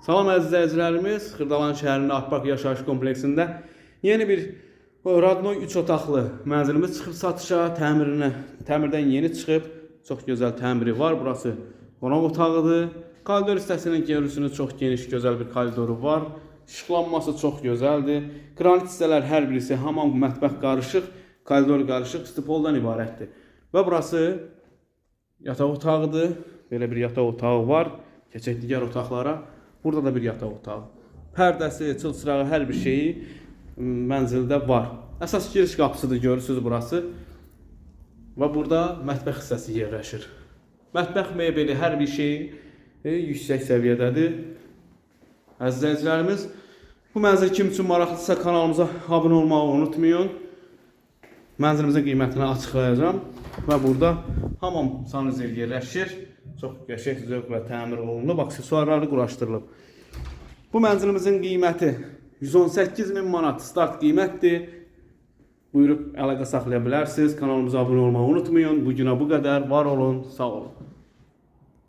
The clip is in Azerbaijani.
Salam əziz izləyicilərimiz, Xırdalan şəhərində Akpark yaşayış kompleksində yeni bir Radnoy 3 otaqlı mənzilimiz çıxıb satışa, təmirdən yeni çıxıb. Çox gözəl təmiri var. Burası qonaq otağıdır. Koridor hissəsini görürsünüz, çox geniş, gözəl bir koridoru var. İşıqlanması çox gözəldir. Qranit hissələr hər birisi, hamam, mətbəx qarışıq, koridor qarışıq, stipoldan ibarətdir. Və burası yataq otağıdır. Belə bir yataq otağı var. Keçək digər otaqlara. Burada da bir yataq otağı. Pərdəsi, çılçırağı, hər bir şeyi mənzildə var. Əsas giriş qapısıdır, görürsünüz burası. Və burada mətbəx hissəsi yerləşir. Mətbəx mebeli, hər bir şey yüksək səviyyədədir. Əziz izləyicilərimiz, bu mənzil kim üçün maraqlıdırsa kanalımıza abunə olmağı unutmayın. Mənzilimizin qiymətini açıqlayacağım. Və burada hamam sanuzel yerləşir. Çox qəşəng, zövqlə təmir olunub, aksesuarları quraşdırılıb. Bu mənzilimizin qiyməti 118.000 manat start qiymətdir. Buyurub əlaqə saxlaya bilərsiniz. Kanalımıza abunə olmağı unutmayın. Bu günə bu qədər. Var olun, sağ olun.